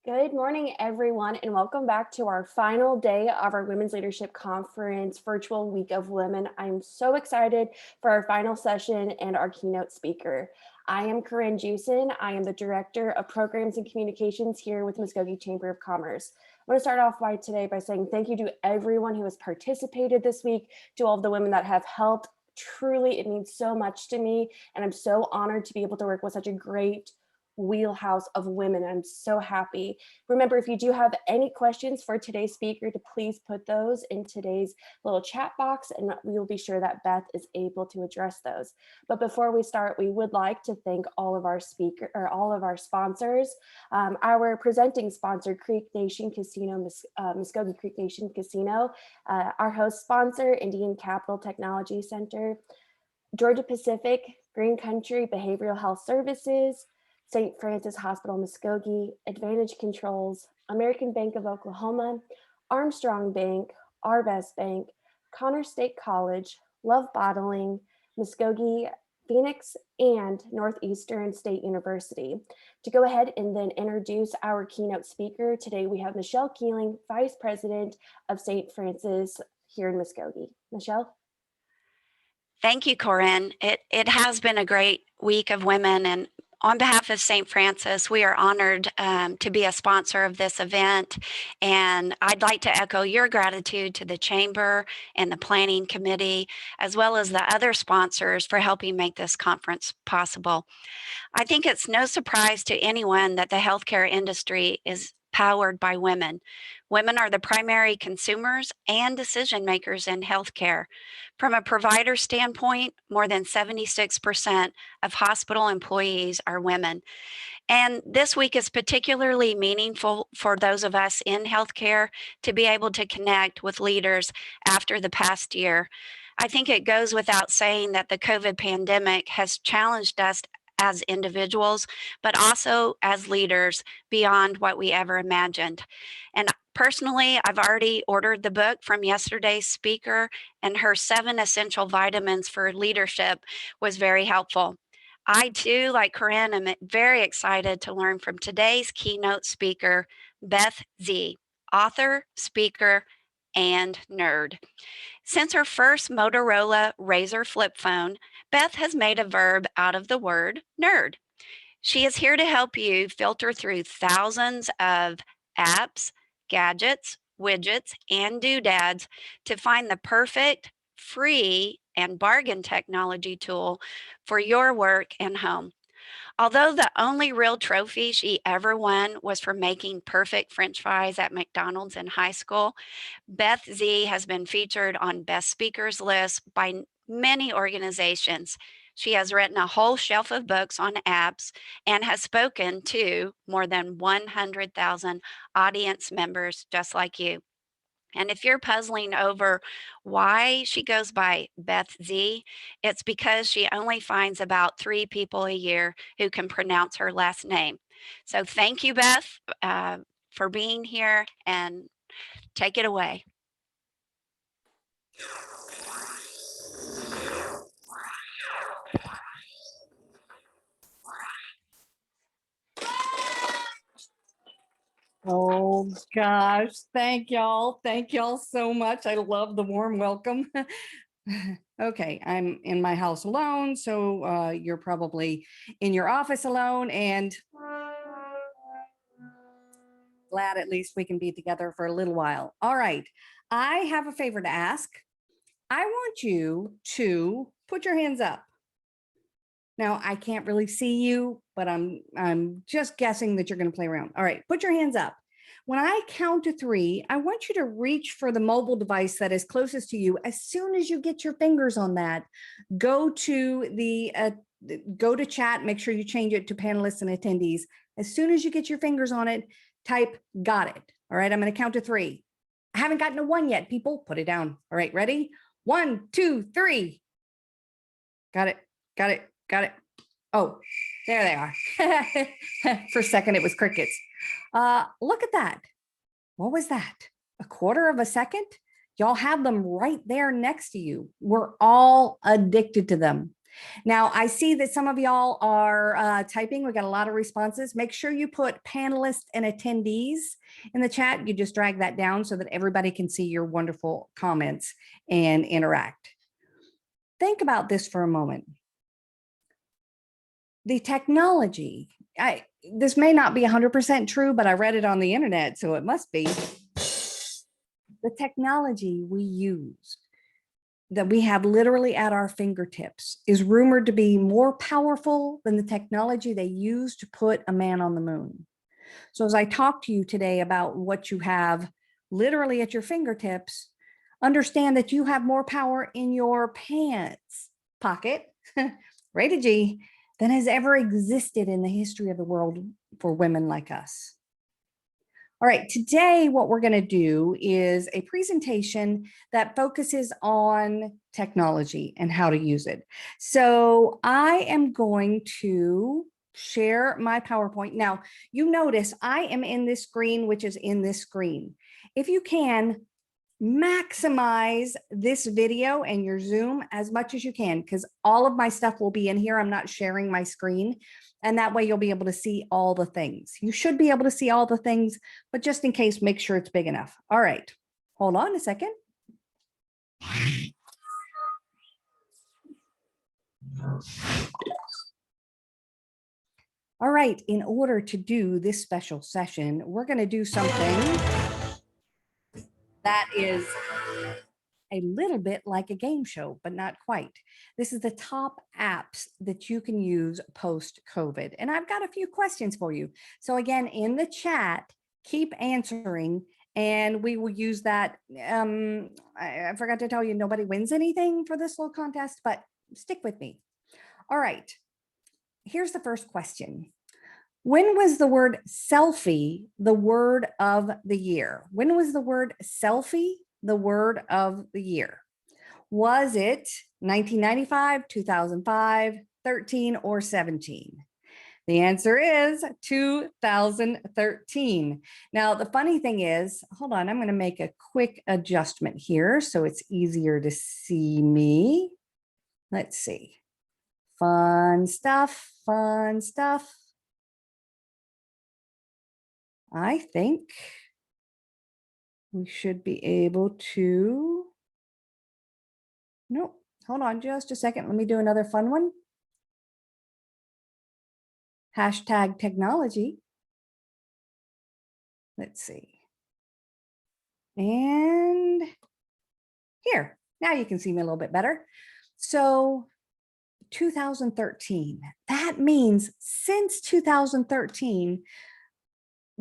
Good morning, everyone, and welcome back to our final day of our Women's Leadership Conference Virtual Week of Women. I'm so excited for our final session and our keynote speaker. I am Corinne Jewson. I am the Director of Programs and Communications here with Muskogee Chamber of Commerce. I want to start off today by saying thank you to everyone who has participated this week, to all of the women that have helped. Truly, it means so much to me, and I'm so honored to be able to work with such a great wheelhouse of women. I'm so happy. Remember, if you do have any questions for today's speaker, to please put those in today's little chat box, and we will be sure that Beth is able to address those. But before we start, we would like to thank all of our sponsors. Our presenting sponsor, Creek Nation Casino, Muskogee Creek Nation Casino, our host sponsor, Indian Capital Technology Center, Georgia Pacific, Green Country Behavioral Health Services, St. Francis Hospital Muskogee, Advantage Controls, American Bank of Oklahoma, Armstrong Bank, Arvest Bank, Connor State College, Love Bottling, Muskogee, Phoenix, and Northeastern State University. To go ahead and then introduce our keynote speaker, today we have Michelle Keeling, Vice President of St. Francis here in Muskogee. Michelle? Thank you, Corinne. It has been a great week of women, and on behalf of St. Francis, we are honored to be a sponsor of this event, and I'd like to echo your gratitude to the Chamber and the Planning Committee, as well as the other sponsors for helping make this conference possible. I think it's no surprise to anyone that the healthcare industry is powered by women. Women are the primary consumers and decision makers in healthcare. From a provider standpoint, more than 76% of hospital employees are women. And this week is particularly meaningful for those of us in healthcare to be able to connect with leaders after the past year. I think it goes without saying that the COVID pandemic has challenged us as individuals, but also as leaders beyond what we ever imagined. And personally, I've already ordered the book from yesterday's speaker, and her 7 essential vitamins for leadership was very helpful. I too, like Corinne, am very excited to learn from today's keynote speaker, Beth Z, author, speaker, and nerd. Since her first Motorola Razr flip phone, Beth has made a verb out of the word nerd. She is here to help you filter through thousands of apps, gadgets, widgets, and doodads to find the perfect, free, and bargain technology tool for your work and home. Although the only real trophy she ever won was for making perfect French fries at McDonald's in high school, Beth Z has been featured on Best Speakers lists by many organizations. She has written a whole shelf of books on apps and has spoken to more than 100,000 audience members just like you. And if you're puzzling over why she goes by Beth Z, it's because she only finds about 3 people a year who can pronounce her last name. So thank you, Beth, for being here, and take it away. Oh gosh, thank y'all. Thank y'all so much. I love the warm welcome. Okay, I'm in my house alone, so you're probably in your office alone, and glad at least we can be together for a little while. All right, I have a favor to ask. I want you to put your hands up. Now, I can't really see you, but I'm just guessing that you're going to play around. All right, put your hands up. When I count to 3, I want you to reach for the mobile device that is closest to you. As soon as you get your fingers on that, go to chat, make sure you change it to panelists and attendees. As soon as you get your fingers on it, type got it. All right, I'm going to count to 3. I haven't gotten to 1 yet, people. Put it down. All right, ready? 1, 2, 3. Got it. Got it. Got it. Oh, there they are. For a second, it was crickets. Look at that. What was that? A quarter of a second? Y'all have them right there next to you. We're all addicted to them. Now, I see that some of y'all are typing. We got a lot of responses. Make sure you put panelists and attendees in the chat. You just drag that down so that everybody can see your wonderful comments and interact. Think about this for a moment. The technology, this may not be 100% true, but I read it on the internet, so it must be. The technology we use, that we have literally at our fingertips, is rumored to be more powerful than the technology they used to put a man on the moon. So as I talk to you today about what you have literally at your fingertips, understand that you have more power in your pants pocket, rated G, than has ever existed in the history of the world for women like us. All right, today what we're going to do is a presentation that focuses on technology and how to use it. So I am going to share my PowerPoint. Now, you notice I am in this screen, which is in this screen. If you can, maximize this video and your Zoom as much as you can, because all of my stuff will be in here. I'm not sharing my screen. And that way you'll be able to see all the things. You should be able to see all the things, but just in case, make sure it's big enough. All right, hold on a second. All right, in order to do this special session, we're going to do something that is a little bit like a game show, but not quite. This is the top apps that you can use post-COVID. And I've got a few questions for you. So again, in the chat, keep answering and we will use that. I forgot to tell you, nobody wins anything for this little contest, but stick with me. All right, here's the first question. When was the word selfie the word of the year? When was the word selfie the word of the year? Was it 1995, 2005, 13, or 17? The answer is 2013. Now, the funny thing is, hold on, I'm going to make a quick adjustment here so it's easier to see me. Let's see. Fun stuff, fun stuff. I think we should be able to, nope, hold on just a second. Let me do another fun one. Hashtag technology. Let's see. And here, now you can see me a little bit better. So 2013, that means since 2013,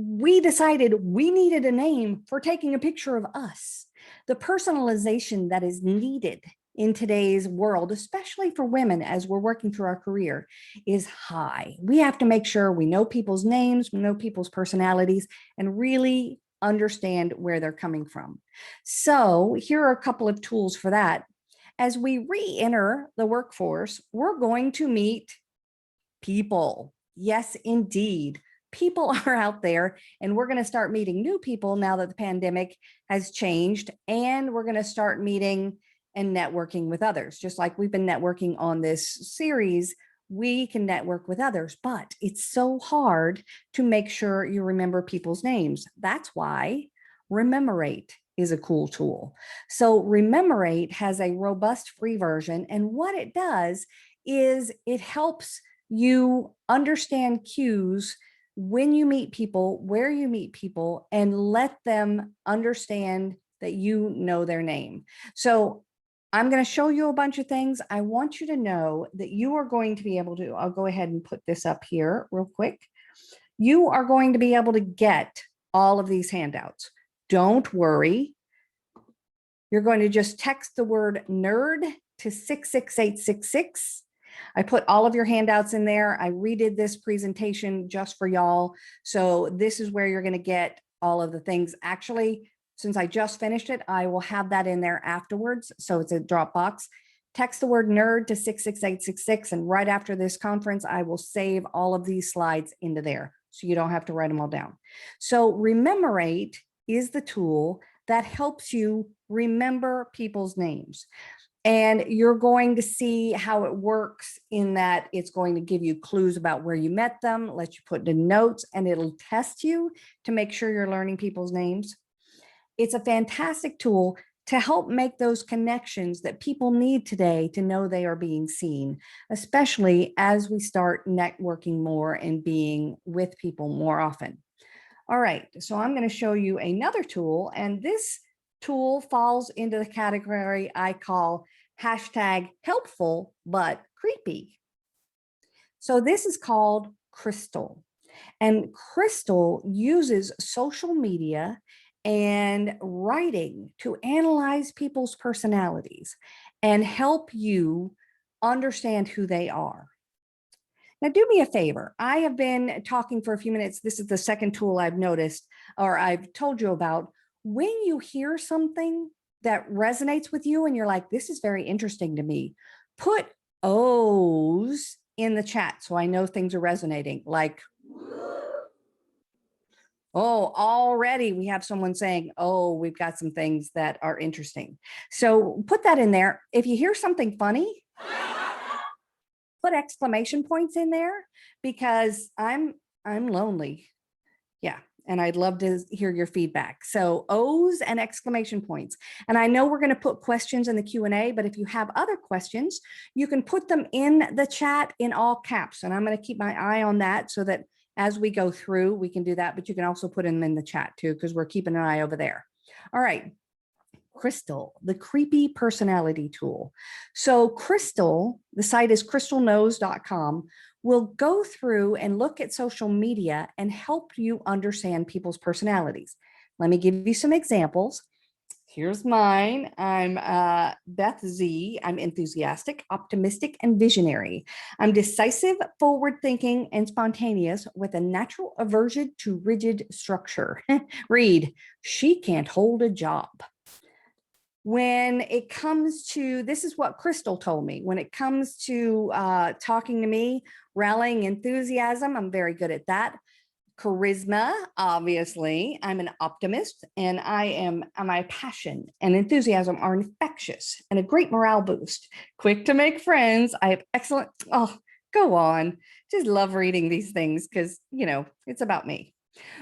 we decided we needed a name for taking a picture of us. The personalization that is needed in today's world, especially for women as we're working through our career, is high. We have to make sure we know people's names, we know people's personalities, and really understand where they're coming from. So here are a couple of tools for that. As we re-enter the workforce, we're going to meet people. Yes, indeed. People are out there and we're going to start meeting new people now that the pandemic has changed, and we're going to start meeting and networking with others. Just like we've been networking on this series, we can network with others, but it's so hard to make sure you remember people's names. That's why Rememberate is a cool tool. So Rememberate has a robust free version, and what it does is it helps you understand cues when you meet people, where you meet people, and let them understand that you know their name. So I'm going to show you a bunch of things. I want you to know that you are going to be able to, I'll go ahead and put this up here real quick. You are going to be able to get all of these handouts. Don't worry. You're going to just text the word nerd to 66866. I put all of your handouts in there. I redid this presentation just for y'all. So this is where you're going to get all of the things. Actually, since I just finished it, I will have that in there afterwards. So it's a Dropbox. Text the word nerd to 66866. And right after this conference, I will save all of these slides into there, so you don't have to write them all down. So Rememberate is the tool that helps you remember people's names. And you're going to see how it works in that it's going to give you clues about where you met them, let you put in notes, and it'll test you to make sure you're learning people's names. It's a fantastic tool to help make those connections that people need today to know they are being seen, especially as we start networking more and being with people more often. All right, so I'm going to show you another tool, and this tool falls into the category I call #helpful but creepy. So this is called Crystal, and Crystal uses social media and writing to analyze people's personalities and help you understand who they are. Now, do me a favor. I have been talking for a few minutes. This is the second tool I've noticed, or I've told you about. When you hear something that resonates with you and you're like, this is very interesting to me, put O's in the chat so I know things are resonating. Like, oh, already we have someone saying, oh, we've got some things that are interesting. So put that in there. If you hear something funny, put exclamation points in there, because I'm lonely. Yeah. And I'd love to hear your feedback. So O's and exclamation points. And I know we're going to put questions in the Q&A, but if you have other questions, you can put them in the chat in all caps. And I'm going to keep my eye on that so that as we go through, we can do that, but you can also put them in the chat too, because we're keeping an eye over there. All right. Crystal, the creepy personality tool. So Crystal, the site is crystalknows.com, will go through and look at social media and help you understand people's personalities. Let me give you some examples. Here's mine. I'm Beth Z. I'm enthusiastic, optimistic, and visionary. I'm decisive, forward-thinking, and spontaneous with a natural aversion to rigid structure. Read, she can't hold a job. When it comes to, this is what Crystal told me, when it comes to talking to me, rallying enthusiasm, I'm very good at that. Charisma, obviously, I'm an optimist, and my passion and enthusiasm are infectious and a great morale boost. Quick to make friends. I have excellent, oh, go on. Just love reading these things because, you know, it's about me.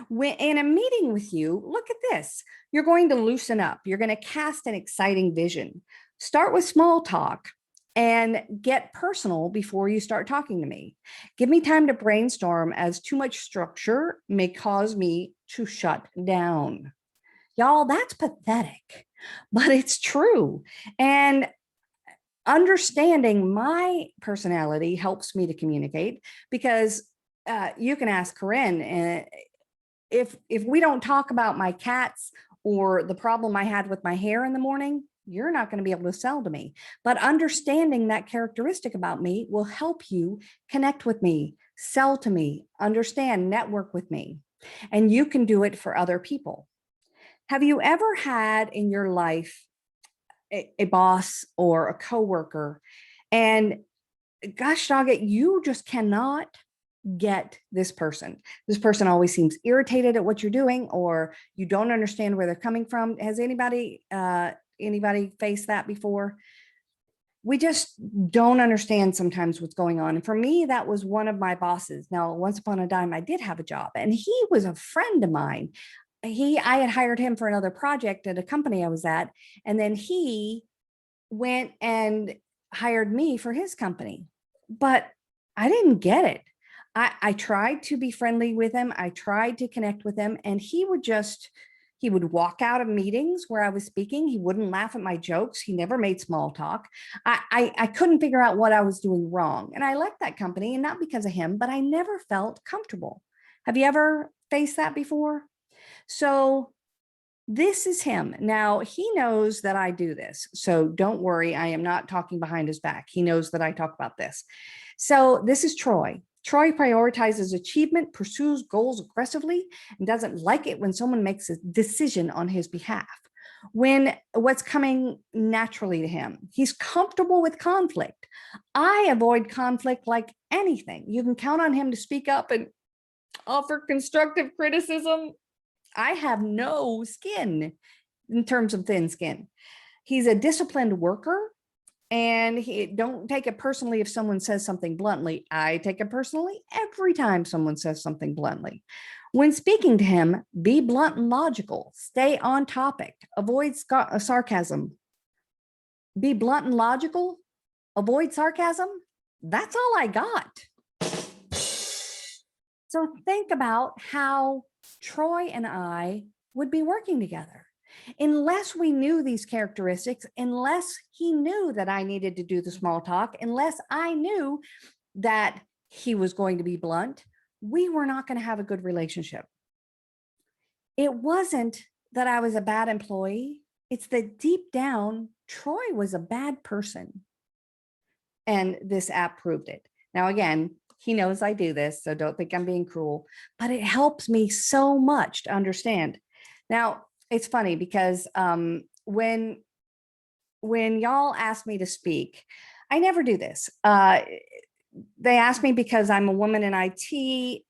When in a meeting with you, look at this. You're going to loosen up. You're going to cast an exciting vision. Start with small talk and get personal before you start talking to me. Give me time to brainstorm, as too much structure may cause me to shut down. Y'all, that's pathetic, but it's true. And understanding my personality helps me to communicate, because you can ask Corinne, if we don't talk about my cats or the problem I had with my hair in the morning, you're not going to be able to sell to me. But understanding that characteristic about me will help you connect with me, sell to me, understand, network with me. And you can do it for other people. Have you ever had in your life a boss or a coworker, and gosh dog it, you just cannot get this person. This person always seems irritated at what you're doing, or you don't understand where they're coming from. Has anybody faced that before? We just don't understand sometimes what's going on. And for me, that was one of my bosses. Now, once upon a time, I did have a job, and he was a friend of mine. I had hired him for another project at a company I was at, and then he went and hired me for his company. But I didn't get it. I tried to be friendly with him. I tried to connect with him, and he would walk out of meetings where I was speaking. He wouldn't laugh at my jokes. He never made small talk. I couldn't figure out what I was doing wrong. And I left that company, and not because of him, but I never felt comfortable. Have you ever faced that before? So this is him. Now, he knows that I do this. So don't worry. I am not talking behind his back. He knows that I talk about this. So this is Troy. Troy prioritizes achievement, pursues goals aggressively, and doesn't like it when someone makes a decision on his behalf. When what's coming naturally to him, he's comfortable with conflict. I avoid conflict like anything. You can count on him to speak up and offer constructive criticism. I have no skin in terms of thin skin. He's a disciplined worker, And don't take it personally if someone says something bluntly. I take it personally every time someone says something bluntly. When speaking to him, be blunt and logical. Stay on topic. Avoid sarcasm. Be blunt and logical. Avoid sarcasm. That's all I got. So think about how Troy and I would be working together. Unless we knew these characteristics, unless he knew that I needed to do the small talk, unless I knew that he was going to be blunt, we were not going to have a good relationship. It wasn't that I was a bad employee. It's that deep down, Troy was a bad person. And this app proved it. Now, again, he knows I do this, so don't think I'm being cruel, but it helps me so much to understand. Now, it's funny because when y'all ask me to speak, I never do this. They ask me because I'm a woman in IT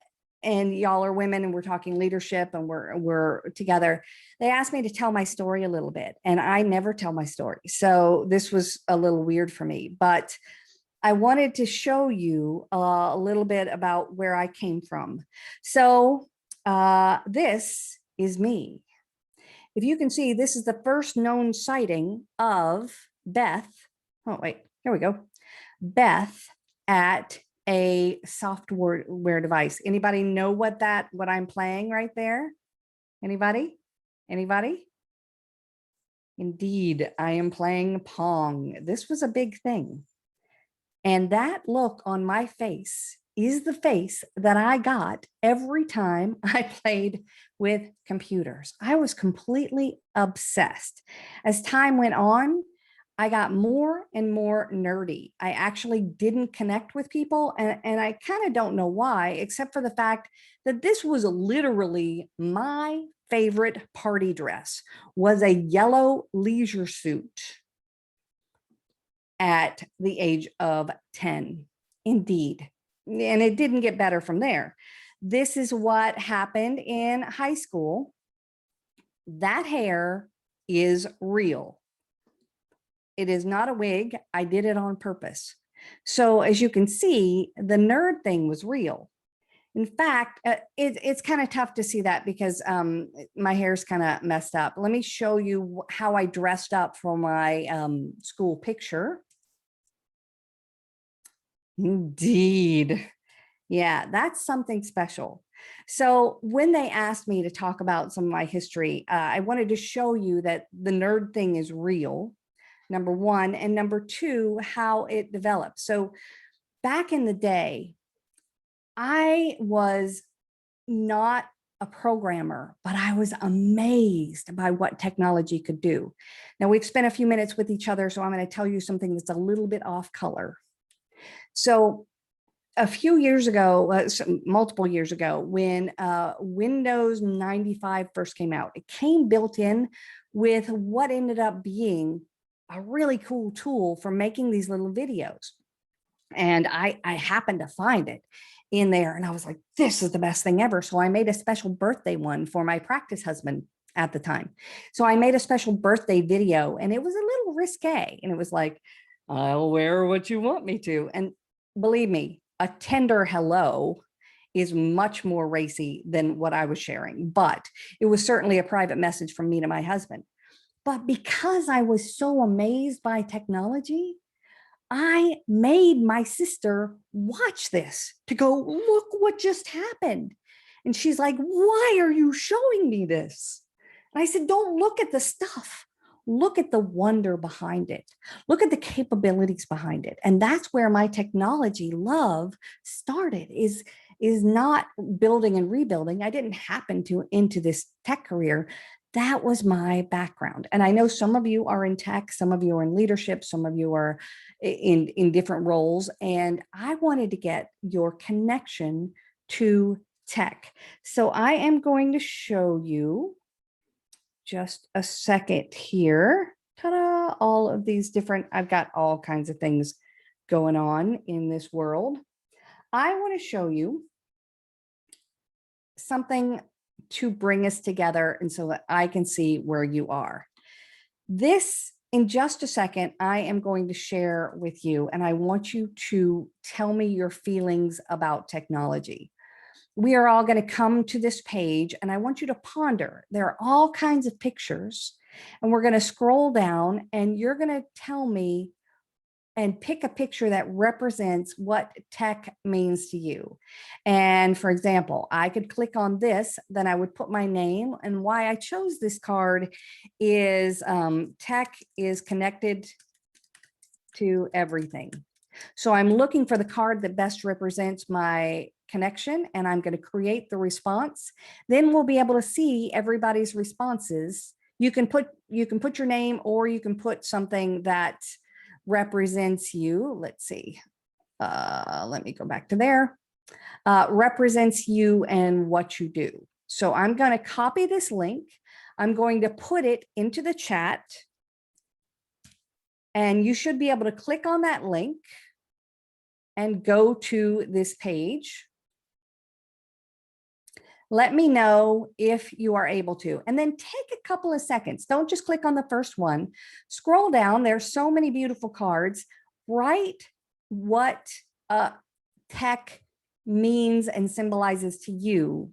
and y'all are women and we're talking leadership and we're together. They asked me to tell my story a little bit and I never tell my story. So this was a little weird for me, but I wanted to show you a little bit about where I came from. So this is me. If you can see, this is the first known sighting of Beth. Oh, wait, here we go. Beth at a software device. Anybody know what I'm playing right there? Anybody? Anybody? Indeed, I am playing Pong. This was a big thing. And that look on my face is the face that I got every time I played with computers. I was completely obsessed. As time went on, I got more and more nerdy. I actually didn't connect with people, and I kind of don't know why, except for the fact that this was literally my favorite party dress, was a yellow leisure suit at the age of 10. Indeed. And it didn't get better from there. This is what happened in high school. That hair is real. It is not a wig. I did it on purpose. So as you can see, the nerd thing was real. In fact, it's kind of tough to see that because my hair's kind of messed up. Let me show you how I dressed up for my school picture. Indeed. Yeah, that's something special. So when they asked me to talk about some of my history, I wanted to show you that the nerd thing is real, number one, and number two, how it developed. So back in the day, I was not a programmer, but I was amazed by what technology could do. Now we've spent a few minutes with each other, so I'm going to tell you something that's a little bit off color. So a few years ago, multiple years ago, when Windows 95 first came out, it came built in with what ended up being a really cool tool for making these little videos. And I happened to find it in there and I was like, this is the best thing ever. So I made a special birthday one for my practice husband at the time. So I made a special birthday video and it was a little risque. And it was like, I'll wear what you want me to. And believe me, a tender hello is much more racy than what I was sharing, but it was certainly a private message from me to my husband. But because I was so amazed by technology, I made my sister watch this to go, look what just happened. And she's like, why are you showing me this? And I said, don't look at the stuff. Look at the wonder behind it. Look at the capabilities behind it. And that's where my technology love started, is not building and rebuilding. I didn't happen to into this tech career. That was my background. And I know some of you are in tech, some of you are in leadership, some of you are in different roles. And I wanted to get your connection to tech. So I am going to show you just a second here. Ta-da, all of these different, I've got all kinds of things going on in this world. I want to show you something to bring us together and so that I can see where you are. This in just a second, I am going to share with you, and I want you to tell me your feelings about technology. We are all going to come to this page, and I want you to ponder. There are all kinds of pictures, and we're going to scroll down, and you're going to tell me and pick a picture that represents what tech means to you. And for example, I could click on this, then I would put my name, and why I chose this card is tech is connected to everything. So I'm looking for the card that best represents my connection, and I'm going to create the response. Then we'll be able to see everybody's responses. You can put your name, or you can put something that represents you. Let's see. Let me go back to there. Represents you and what you do. So I'm going to copy this link. I'm going to put it into the chat. And you should be able to click on that link and go to this page. Let me know if you are able to, and then take a couple of seconds. Don't just click on the first one. Scroll down. There's so many beautiful cards. Write what tech means and symbolizes to you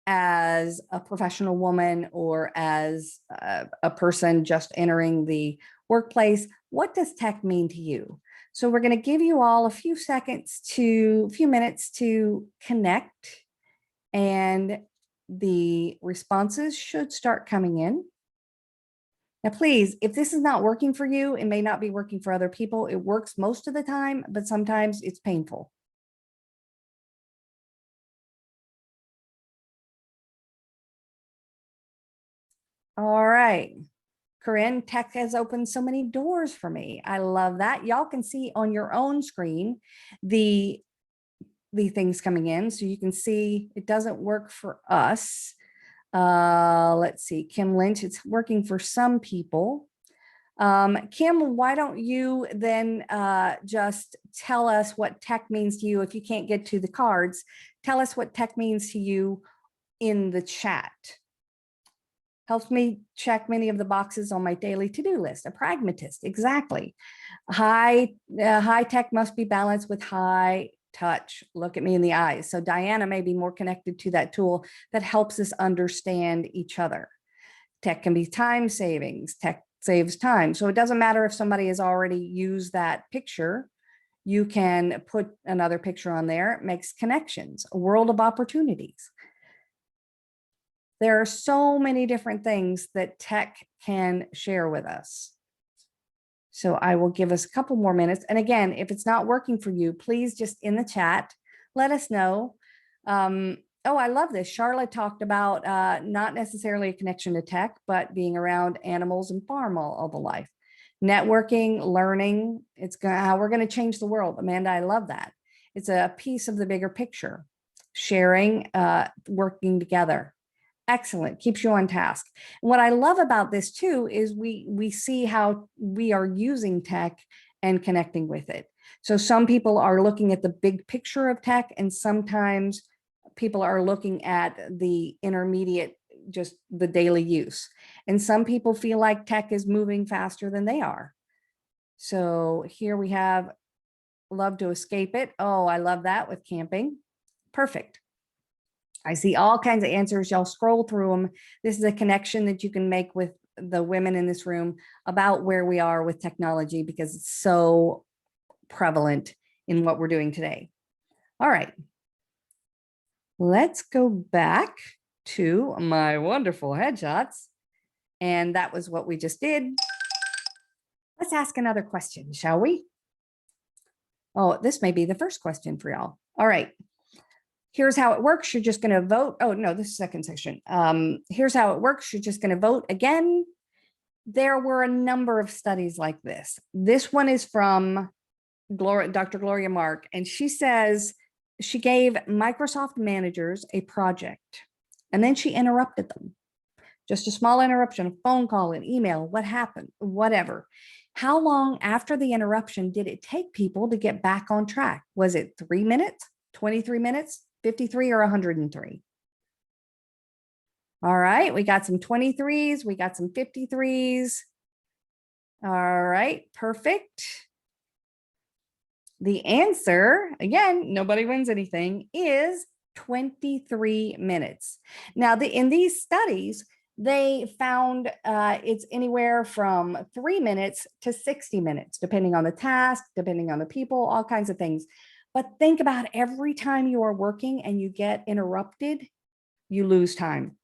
as a professional woman, or as a person just entering the workplace. What does tech mean to you? So we're going to give you all a few minutes to connect, and the responses should start coming in. Now, please, if this is not working for you, it may not be working for other people. It works most of the time, but sometimes it's painful. All right. Corinne, tech has opened so many doors for me. I love that. Y'all can see on your own screen the things coming in, so you can see it doesn't work for us. Let's see, Kim Lynch, it's working for some people. Kim, why don't you then just tell us what tech means to you? If you can't get to the cards, tell us what tech means to you in the chat. Helps me check many of the boxes on my daily to-do list. A pragmatist, exactly. High tech must be balanced with high touch. Look at me in the eyes. So Diana may be more connected to that tool that helps us understand each other. Tech can be time savings. Tech saves time. So it doesn't matter if somebody has already used that picture. You can put another picture on there. It makes connections, a world of opportunities. There are so many different things that tech can share with us. So I will give us a couple more minutes. And again, if it's not working for you, please just in the chat, let us know. Oh, I love this. Charlotte talked about not necessarily a connection to tech, but being around animals and farm all the life. Networking, learning, it's how we're going to change the world. Amanda, I love that. It's a piece of the bigger picture. Sharing, working together. Excellent, keeps you on task. And what I love about this too is we see how we are using tech and connecting with it. So some people are looking at the big picture of tech, and sometimes people are looking at the intermediate, just the daily use. And some people feel like tech is moving faster than they are. So here we have love to escape it. Oh, I love that with camping. Perfect. I see all kinds of answers. Y'all scroll through them. This is a connection that you can make with the women in this room about where we are with technology, because it's so prevalent in what we're doing today. All right. Let's go back to my wonderful headshots. And that was what we just did. Let's ask another question, shall we? Oh, this may be the first question for y'all. All right. Here's how it works. You're just going to vote. Oh, no, this is the second section. Here's how it works. You're just going to vote again. There were a number of studies like this. This one is from Dr. Gloria Mark, and she says she gave Microsoft managers a project, and then she interrupted them. Just a small interruption, a phone call, an email, what happened, whatever. How long after the interruption did it take people to get back on track? Was it 3 minutes, 23 minutes? 53 or 103. All right, we got some 23s, we got some 53s. All right, perfect. The answer, again, nobody wins anything, is 23 minutes. Now, in these studies, they found it's anywhere from 3 minutes to 60 minutes, depending on the task, depending on the people, all kinds of things. But think about every time you are working and you get interrupted, you lose time.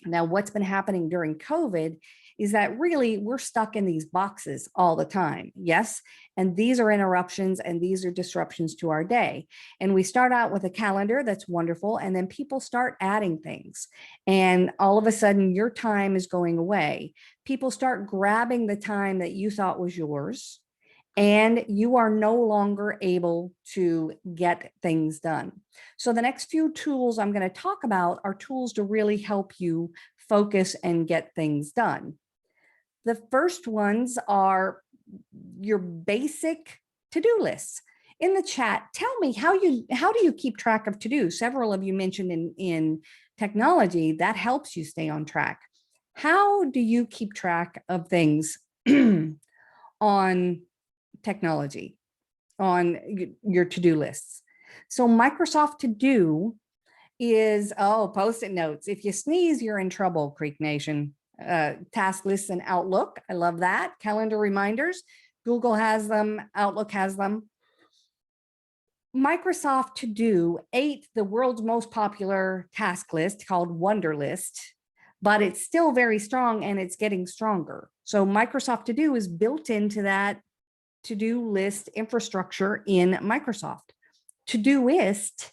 Now, what's been happening during COVID is that really we're stuck in these boxes all the time. Yes. And these are interruptions and these are disruptions to our day. And we start out with a calendar that's wonderful. And then people start adding things. And all of a sudden, your time is going away. People start grabbing the time that you thought was yours. And you are no longer able to get things done. So the next few tools I'm going to talk about are tools to really help you focus and get things done. The first ones are your basic to-do lists. In the chat, tell me how do you keep track of to-do? Several of you mentioned in technology that helps you stay on track. How do you keep track of things on technology, on your to-do lists? So Microsoft To-Do is, post-it notes. If you sneeze, you're in trouble, Creek Nation. Task lists and Outlook. I love that. Calendar reminders. Google has them. Outlook has them. Microsoft To-Do ate the world's most popular task list called Wunderlist, but it's still very strong and it's getting stronger. So Microsoft To-Do is built into that to-do list infrastructure in Microsoft. Todoist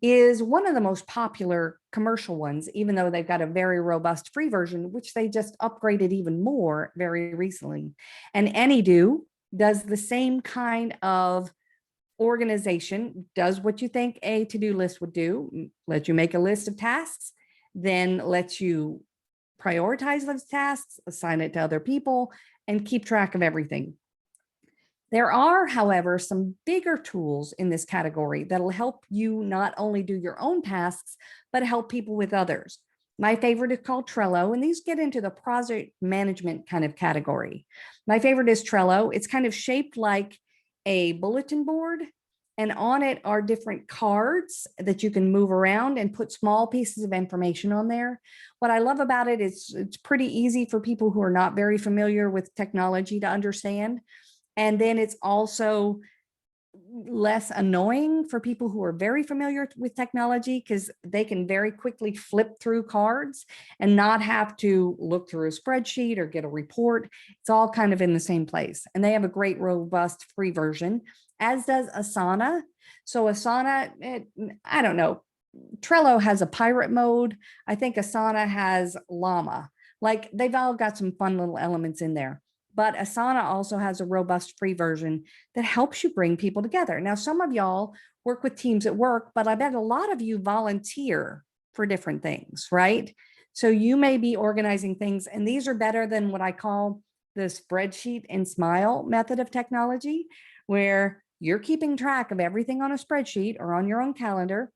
is one of the most popular commercial ones, even though they've got a very robust free version, which they just upgraded even more very recently. And AnyDo does the same kind of organization, does what you think a to-do list would do, let you make a list of tasks, then lets you prioritize those tasks, assign it to other people, and keep track of everything. There are, however, some bigger tools in this category that'll help you not only do your own tasks, but help people with others. My favorite is called Trello, and these get into the project management kind of category. My favorite is Trello. It's kind of shaped like a bulletin board, and on it are different cards that you can move around and put small pieces of information on there. What I love about it is it's pretty easy for people who are not very familiar with technology to understand. And then it's also less annoying for people who are very familiar with technology because they can very quickly flip through cards and not have to look through a spreadsheet or get a report. It's all kind of in the same place. And they have a great, robust free version, as does Asana. So Asana, I don't know, Trello has a pirate mode. I think Asana has Llama. Like they've all got some fun little elements in there. But Asana also has a robust free version that helps you bring people together. Now, some of y'all work with teams at work, but I bet a lot of you volunteer for different things, right? So you may be organizing things, and these are better than what I call the spreadsheet and smile method of technology, where you're keeping track of everything on a spreadsheet or on your own calendar,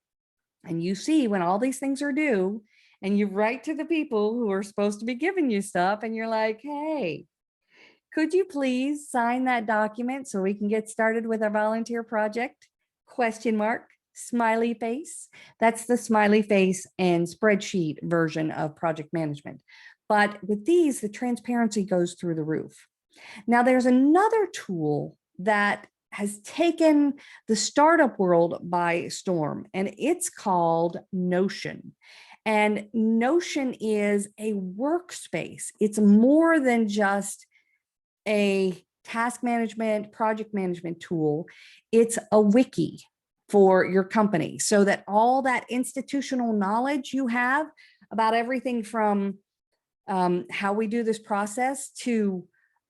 and you see when all these things are due, and you write to the people who are supposed to be giving you stuff, and you're like, hey, could you please sign that document so we can get started with our volunteer project? Question mark, smiley face. That's the smiley face and spreadsheet version of project management. But with these, the transparency goes through the roof. Now, there's another tool that has taken the startup world by storm, and it's called Notion. And Notion is a workspace. It's more than just a task management, project management tool. It's a wiki for your company so that all that institutional knowledge you have about everything from how we do this process to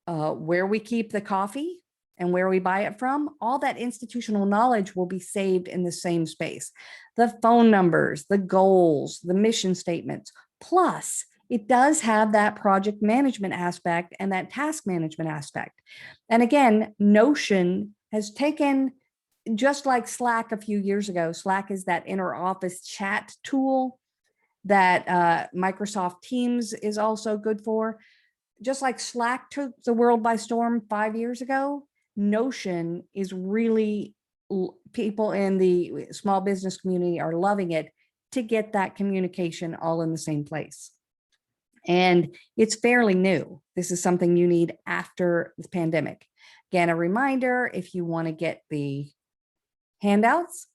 where we keep the coffee and where we buy it from, all that institutional knowledge will be saved in the same space. The phone numbers, the goals, the mission statements, plus it does have that project management aspect and that task management aspect. And again, Notion has taken, just like Slack a few years ago, Slack is that inter-office chat tool that Microsoft Teams is also good for. just like Slack took the world by storm 5 years ago, Notion is really, people in the small business community are loving it to get that communication all in the same place. And it's fairly new. This is something you need after the pandemic. Again, a reminder, if you want to get the handouts.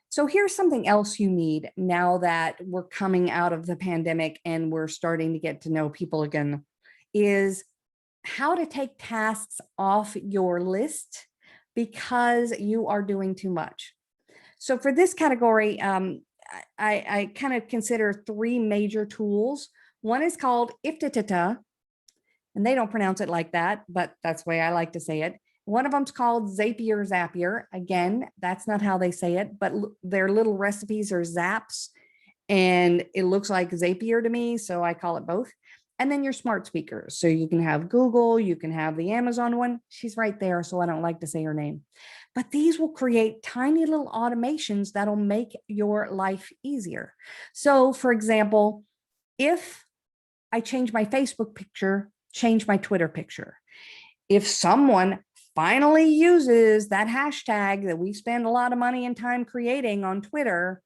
So here's something else you need now that we're coming out of the pandemic and we're starting to get to know people again, is how to take tasks off your list because you are doing too much. So for this category, I kind of consider 3 major tools. One is called Iftitata, and they don't pronounce it like that, but that's the way I like to say it. One of them's called Zapier. Again, that's not how they say it, but their little recipes are zaps, and it looks like Zapier to me, so I call it both. And then your smart speakers. So you can have Google, you can have the Amazon one. She's right there, so I don't like to say her name. But these will create tiny little automations that'll make your life easier. So for example, if I change my Facebook picture, change my Twitter picture. If someone finally uses that hashtag that we spend a lot of money and time creating on Twitter,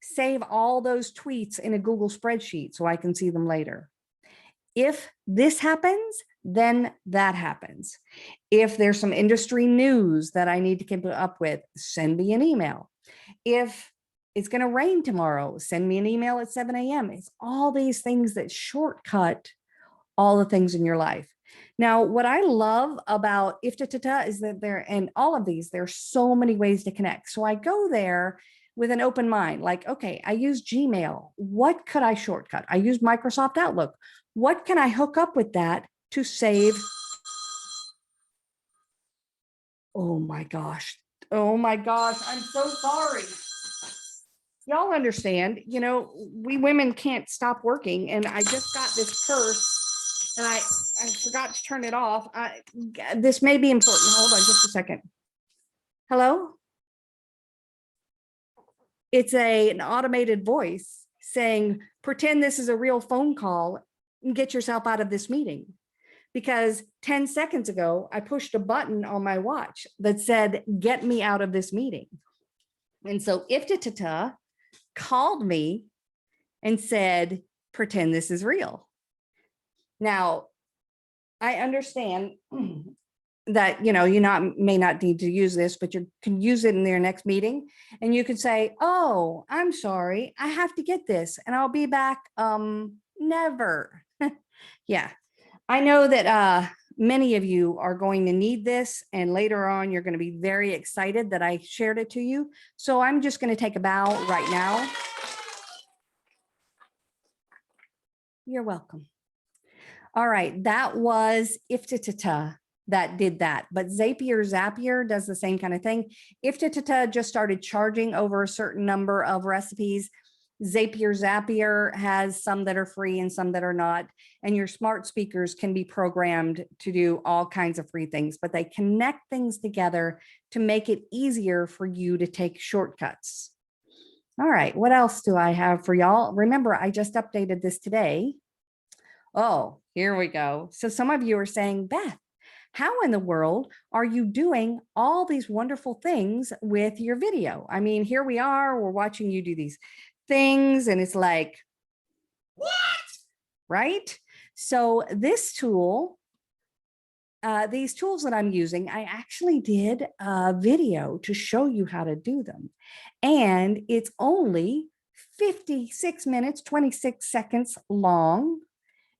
save all those tweets in a Google spreadsheet so I can see them later. If this happens, then that happens. If there's some industry news that I need to keep up with, send me an email. If it's going to rain tomorrow, send me an email at 7 a.m. It's all these things that shortcut all the things in your life. Now, what I love about Iftitata is that and all of these, there's so many ways to connect. So I go there with an open mind, like, okay, I use Gmail. What could I shortcut? I use Microsoft Outlook. What can I hook up with that to save? Oh my gosh. Oh my gosh. I'm so sorry. Y'all understand, we women can't stop working, and I just got this purse and I forgot to turn it off. This may be important. Hold on just a second. Hello? It's an automated voice saying, pretend this is a real phone call and get yourself out of this meeting. Because 10 seconds ago, I pushed a button on my watch that said, get me out of this meeting. And so Iftitata called me and said, pretend this is real. Now, I understand that, you may not need to use this, but you can use it in your next meeting. And you can say, oh, I'm sorry, I have to get this and I'll be back. Never. Yeah, I know that many of you are going to need this, and later on, you're going to be very excited that I shared it to you. So I'm just going to take a bow right now. You're welcome. All right, that was Iftitata that did that, but Zapier does the same kind of thing. Iftitata just started charging over a certain number of recipes. Zapier has some that are free and some that are not, and your smart speakers can be programmed to do all kinds of free things, but they connect things together to make it easier for you to take shortcuts. All right, what else do I have for y'all? Remember, I just updated this today. Oh, here we go. So some of you are saying, Beth, how in the world are you doing all these wonderful things with your video? I mean, here we are, we're watching you do these things, and it's like, what? Right? So this tool, these tools that I'm using, I actually did a video to show you how to do them. And it's only 56 minutes, 26 seconds long.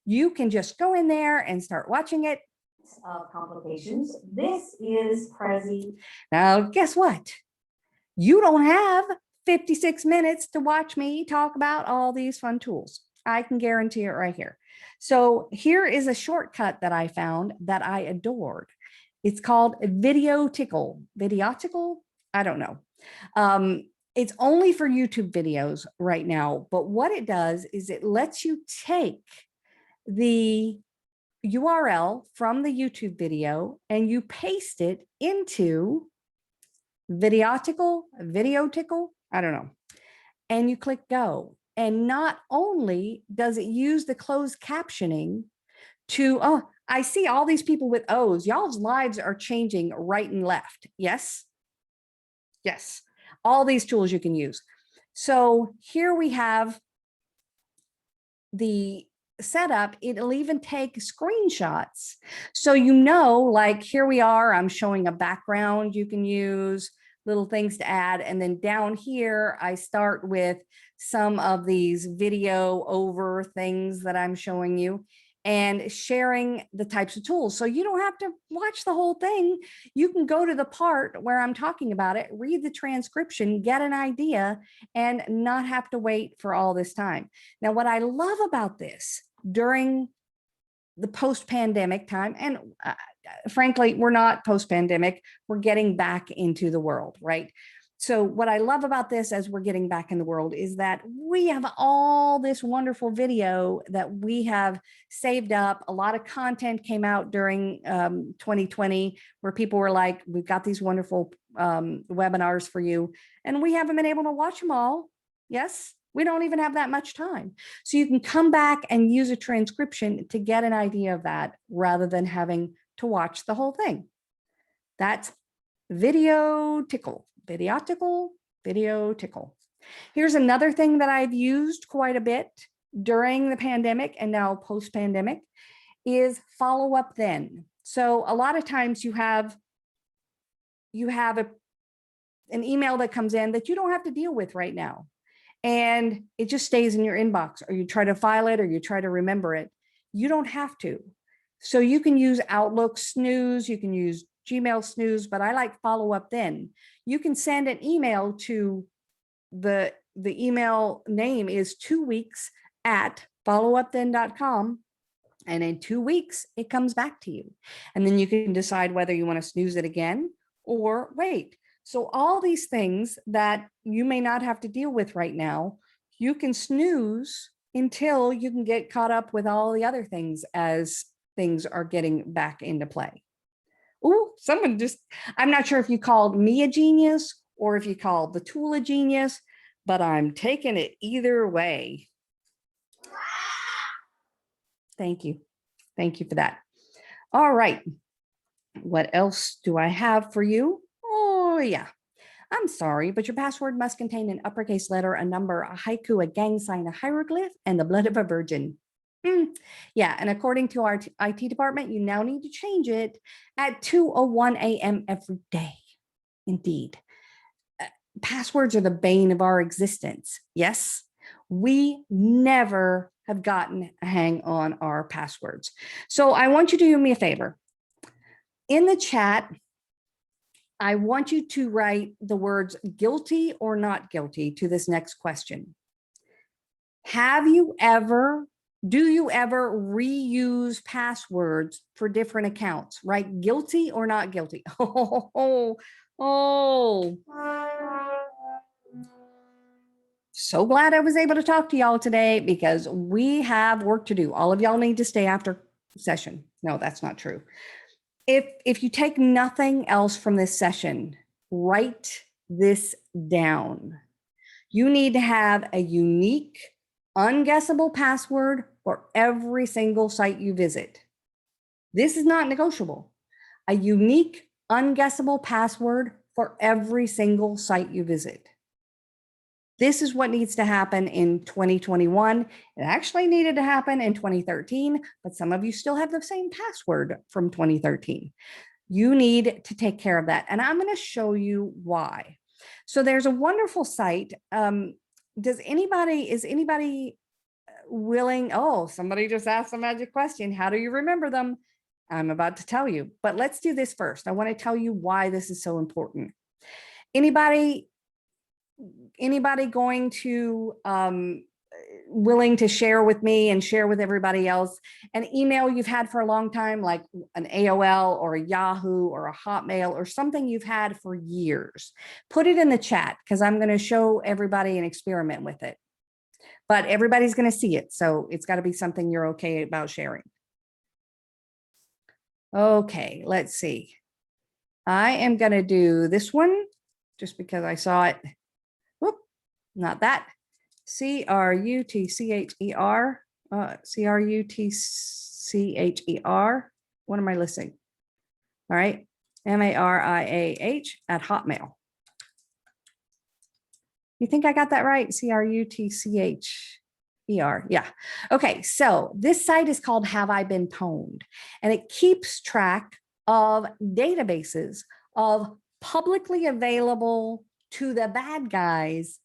You can just go in there and start watching it. Complications. This is Prezi. Now, guess what? You don't have 56 minutes to watch me talk about all these fun tools. I can guarantee it right here. So here is a shortcut that I found that I adored. It's called Tickle. Tickle? I don't know. It's only for YouTube videos right now, but what it does is it lets you take the URL from the YouTube video and you paste it into Tickle, I don't know. And you click go. And not only does it use the closed captioning to, oh, I see all these people with O's. Y'all's lives are changing right and left. Yes. Yes. All these tools you can use. So here we have the setup. It'll even take screenshots. So, like here we are, I'm showing a background you can use, little things to add. And then down here, I start with some of these video over things that I'm showing you and sharing the types of tools. So you don't have to watch the whole thing. You can go to the part where I'm talking about it, read the transcription, get an idea, and not have to wait for all this time. Now, what I love about this during the post-pandemic time, and frankly, we're not post-pandemic, we're getting back into the world, right? So what I love about this as we're getting back in the world is that we have all this wonderful video that we have saved up. A lot of content came out during 2020 where people were like, we've got these wonderful webinars for you, and we haven't been able to watch them all. Yes, we don't even have that much time. So you can come back and use a transcription to get an idea of that rather than having to watch the whole thing. That's Video Tickle. Video Tickle. Here's another thing that I've used quite a bit during the pandemic and now post-pandemic is follow up then. So a lot of times you have an email that comes in that you don't have to deal with right now. And it just stays in your inbox, or you try to file it, or you try to remember it. You don't have to. So you can use Outlook snooze, you can use Gmail snooze, but I like follow up then. You can send an email to the email name is 2 weeks at followupthen.com. And in 2 weeks, it comes back to you. And then you can decide whether you want to snooze it again or wait. So all these things that you may not have to deal with right now, you can snooze until you can get caught up with all the other things as things are getting back into play. Oh, someone just, I'm not sure if you called me a genius or if you called the tool a genius, but I'm taking it either way. Thank you. Thank you for that. All right. What else do I have for you? Oh, yeah. I'm sorry, but your password must contain an uppercase letter, a number, a haiku, a gang sign, a hieroglyph, and the blood of a virgin. Yeah, and according to our IT department, you now need to change it at 2:01 a.m. every day. Indeed. Passwords are the bane of our existence. Yes, we never have gotten a hang on our passwords. So I want you to do me a favor. In the chat, I want you to write the words guilty or not guilty to this next question. Do you ever reuse passwords for different accounts? Write guilty or not guilty. Oh. So glad I was able to talk to y'all today because we have work to do. All of y'all need to stay after session. No, that's not true. If you take nothing else from this session, write this down. You need to have a unique, unguessable password for every single site you visit. This is not negotiable. A unique, unguessable password for every single site you visit. This is what needs to happen in 2021. It actually needed to happen in 2013, but some of you still have the same password from 2013. You need to take care of that. And I'm going to show you why. So there's a wonderful site. Is anybody willing? Oh, somebody just asked a magic question. How do you remember them? I'm about to tell you, but let's do this first. I want to tell you why this is so important. Anybody going to willing to share with me and share with everybody else an email you've had for a long time, like an AOL or a Yahoo or a Hotmail or something you've had for years? Put it in the chat because I'm going to show everybody an experiment with it. But everybody's going to see it, so it's got to be something you're okay about sharing. Okay, let's see. I am going to do this one just because I saw it. Whoop, not that. CRUTCHER, CRUTCHER. C-H-E-R. What am I listing? All right. M-A-R-I-A-H at Hotmail. You think I got that right? C-R-U-T-C-H-E-R. Yeah. Okay. So this site is called Have I Been Pwned? And it keeps track of databases of publicly available to the bad guys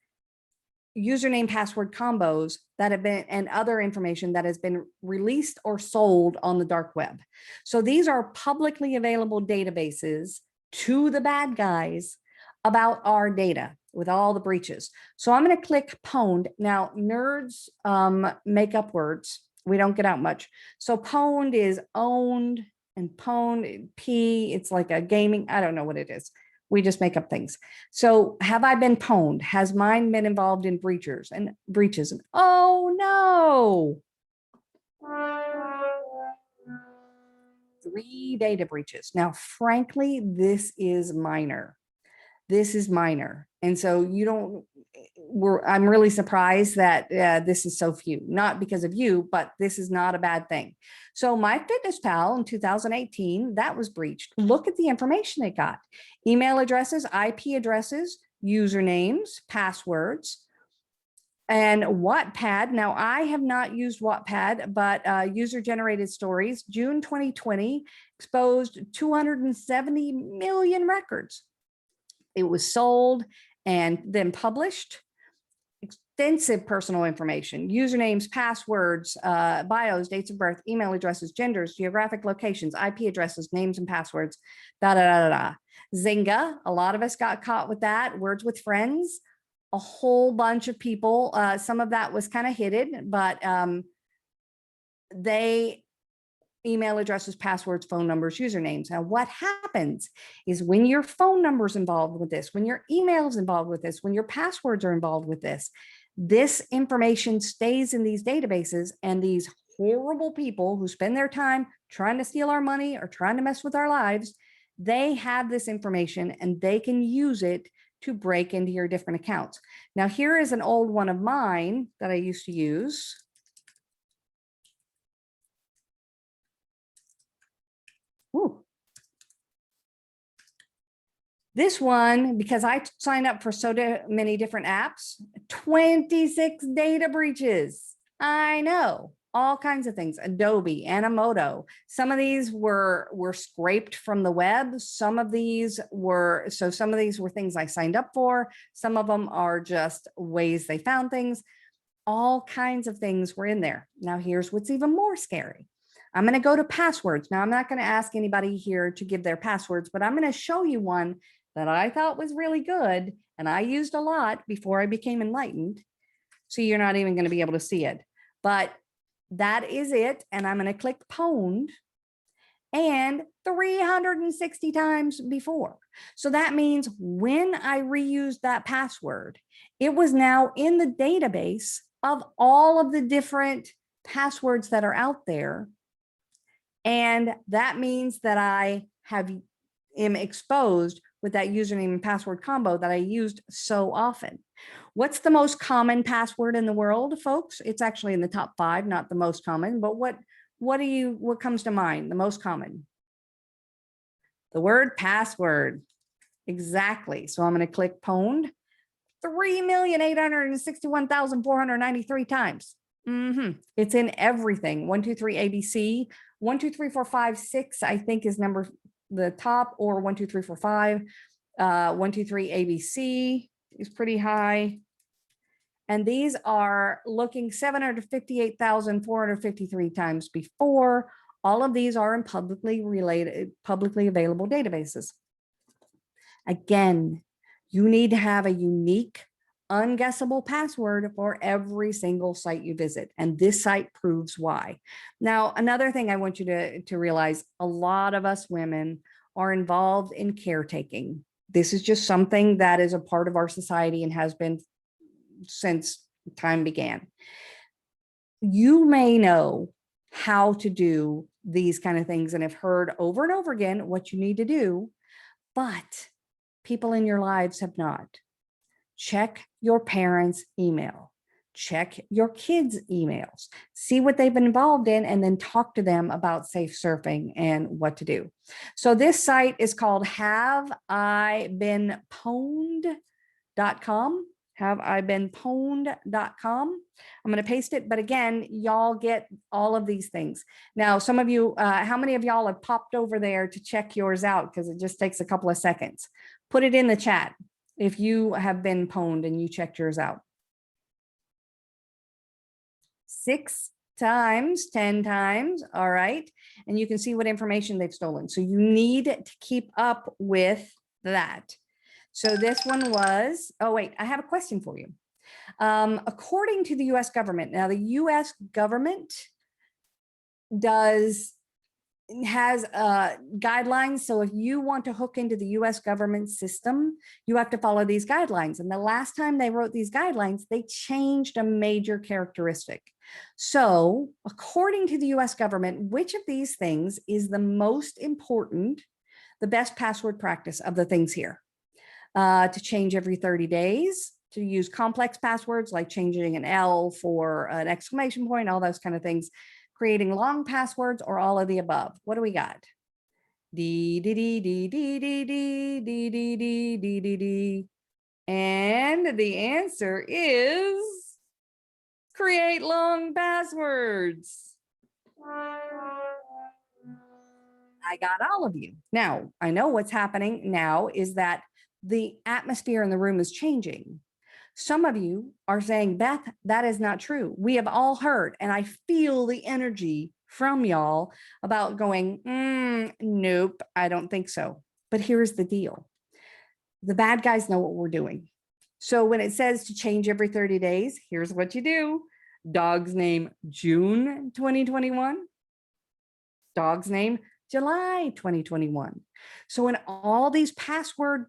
username password combos that have been and other information that has been released or sold on the dark web. So these are publicly available databases to the bad guys about our data with all the breaches. So I'm going to click Pwned. Now nerds make up words. We don't get out much. So Pwned is owned, and Pwned, P, it's like a gaming, I don't know what it is. We just make up things. So have I been pwned? Has mine been involved in breaches? And oh no. 3 data breaches. Now, frankly, this is minor. This is minor. And so I'm really surprised that this is so few, not because of you, but this is not a bad thing. So MyFitnessPal in 2018, that was breached. Look at the information it got. Email addresses, IP addresses, usernames, passwords, and Wattpad. Now, I have not used Wattpad, but user-generated stories, June 2020, exposed 270 million records. It was sold and then published. Extensive personal information, usernames, passwords, bios, dates of birth, email addresses, genders, geographic locations, IP addresses, names and passwords, da, da, da, da, da. Zynga, a lot of us got caught with that. Words with Friends, a whole bunch of people. Some of that was kind of hidden, but email addresses, passwords, phone numbers, usernames. Now, what happens is when your phone number is involved with this, when your email is involved with this, when your passwords are involved with this information stays in these databases, and these horrible people who spend their time trying to steal our money or trying to mess with our lives, they have this information and they can use it to break into your different accounts. Now, here is an old one of mine that I used to use. Ooh. This one, because I signed up for so many different apps, 26 data breaches. I know, all kinds of things. Adobe, Animoto. Some of these were scraped from the web. Some of these were things I signed up for. Some of them are just ways they found things. All kinds of things were in there. Now, here's what's even more scary. I'm going to go to passwords. Now, I'm not going to ask anybody here to give their passwords, but I'm going to show you one that I thought was really good and I used a lot before I became enlightened. So you're not even going to be able to see it, but that is it. And I'm going to click Pwned, and 360 times before. So that means when I reused that password, it was now in the database of all of the different passwords that are out there. And that means that I am exposed with that username and password combo that I used so often. What's the most common password in the world, folks? It's actually in the top 5, not the most common, but what comes to mind? The most common? The word password. Exactly. So I'm going to click Pwned 3,861,493 times. It's in everything. 1, 2, 3 ABC. 1, 2, 3, 4, 5, 6, I think is the top, or 1, 2, 3, 4, 5. 1, 2, 3 ABC is pretty high. And these are looking 758,453 times before. All of these are in publicly available databases. Again, you need to have a unique, unguessable password for every single site you visit. And this site proves why. Now, another thing I want you to realize, a lot of us women are involved in caretaking. This is just something that is a part of our society and has been since time began. You may know how to do these kind of things and have heard over and over again what you need to do, but people in your lives have not. Check your parents' email. check your kids' emails, see what they've been involved in, and then talk to them about safe surfing and what to do. So this site is called haveibeenpwned.com. haveibeenpwned.com. I'm going to paste it, but again, y'all get all of these things. Now, some of you, how many of y'all have popped over there to check yours out? Because it just takes a couple of seconds. Put it in the chat if you have been pwned and you checked yours out. 6 times, 10 times. All right. And you can see what information they've stolen. So you need to keep up with that. So this one was, oh, wait, I have a question for you. According to the US government, now the US government has guidelines. So if you want to hook into the US government system, you have to follow these guidelines. And the last time they wrote these guidelines, they changed a major characteristic. So according to the US government, which of these things is the most important, the best password practice of the things here? To change every 30 days, to use complex passwords like changing an L for an exclamation point, all those kind of things, creating long passwords, or all of the above. What do we got? D, D, D, D, D, D, D, D, D, D, D, D, D. And the answer is create long passwords. I got all of you. Now, I know what's happening now is that the atmosphere in the room is changing. Some of you are saying, Beth, that is not true. We have all heard, and I feel the energy from y'all about going, nope, I don't think so. But here's the deal. The bad guys know what we're doing. So when it says to change every 30 days, here's what you do. Dog's name, June 2021. Dog's name, July 2021. So in all these password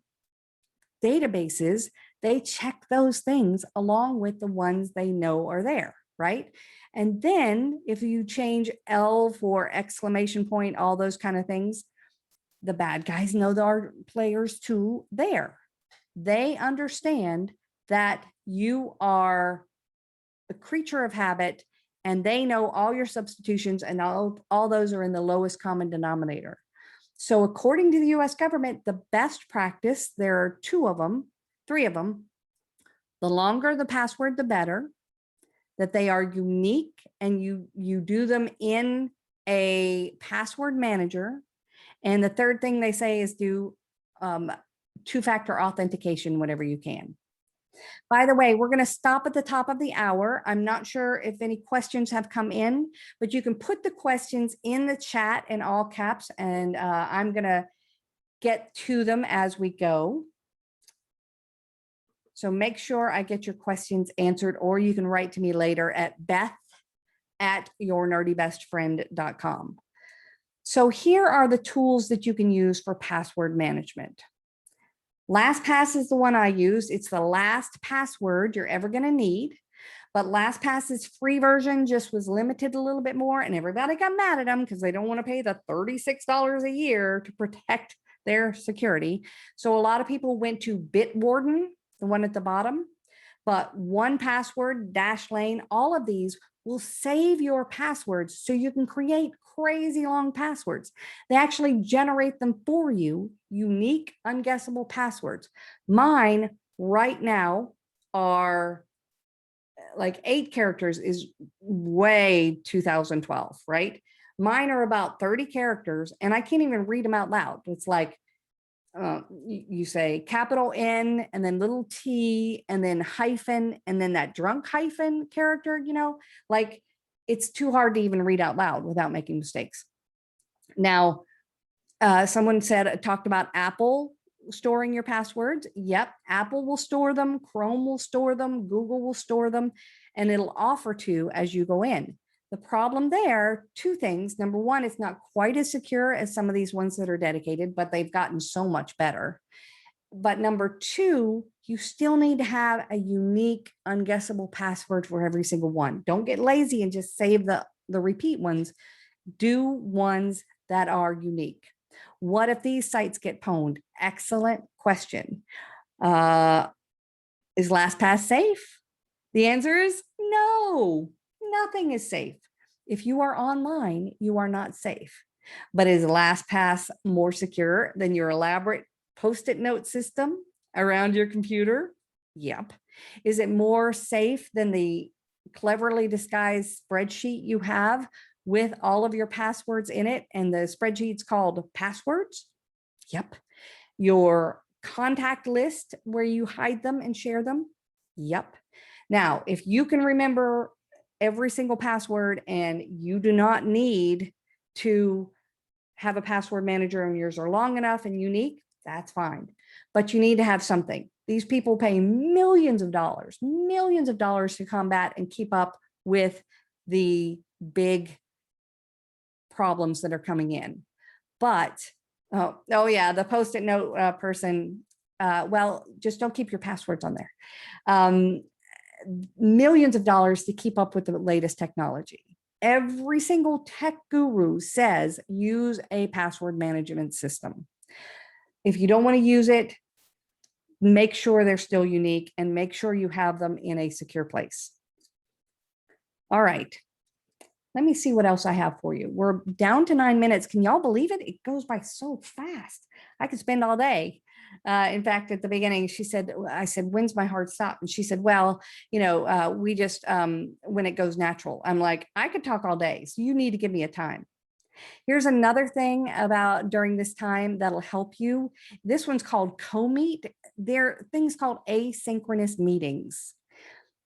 databases, they check those things along with the ones they know are there, right? And then if you change L for exclamation point, all those kind of things, the bad guys know there are players too there. They understand that you are a creature of habit, and they know all your substitutions, and all those are in the lowest common denominator. So according to the US government, the best practice, there are three of them. The longer the password, the better, that they are unique, and you do them in a password manager. And the third thing they say is do two-factor authentication whenever you can. By the way, we're going to stop at the top of the hour. I'm not sure if any questions have come in, but you can put the questions in the chat in all caps, and I'm going to get to them as we go. So make sure I get your questions answered, or you can write to me later at beth@yournerdybestfriend.com. So here are the tools that you can use for password management. LastPass is the one I use. It's the last password you're ever going to need. But LastPass's free version just was limited a little bit more, and everybody got mad at them because they don't want to pay the $36 a year to protect their security. So a lot of people went to Bitwarden, the one at the bottom. But 1Password, Dashlane, all of these will save your passwords so you can create crazy long passwords. They actually generate them for you, unique, unguessable passwords. Mine right now are like 8 characters, is way 2012, right? Mine are about 30 characters, and I can't even read them out loud. It's like, you say capital N and then little t and then hyphen and then that drunk hyphen character, like it's too hard to even read out loud without making mistakes. Now, someone talked about Apple storing your passwords. Yep, Apple will store them, Chrome will store them, Google will store them, and it'll offer to as you go in. The problem there, 2 things. Number one, it's not quite as secure as some of these ones that are dedicated, but they've gotten so much better. But number 2, you still need to have a unique, unguessable password for every single one. Don't get lazy and just save the repeat ones. Do ones that are unique. What if these sites get pwned? Excellent question. Is LastPass safe? The answer is no, nothing is safe. If you are online, you are not safe. But is LastPass more secure than your elaborate Post-it note system around your computer? Yep. Is it more safe than the cleverly disguised spreadsheet you have with all of your passwords in it, and the spreadsheet's called passwords? Yep. Your contact list where you hide them and share them? Yep. Now, if you can remember every single password and you do not need to have a password manager and yours are long enough and unique, that's fine. But you need to have something. These people pay millions of dollars to combat and keep up with the big problems that are coming in. But, oh yeah, the Post-it note person, well, just don't keep your passwords on there. Millions of dollars to keep up with the latest technology. Every single tech guru says use a password management system. If you don't want to use it, make sure they're still unique and make sure you have them in a secure place. All right. Let me see what else I have for you. We're down to 9 minutes. Can y'all believe it? It goes by so fast. I could spend all day. In fact, at the beginning, I said, when's my hard stop? And she said, well, we just, when it goes natural. I'm like, I could talk all day. So you need to give me a time. Here's another thing about during this time that'll help you. This one's called co-meet. There are things called asynchronous meetings.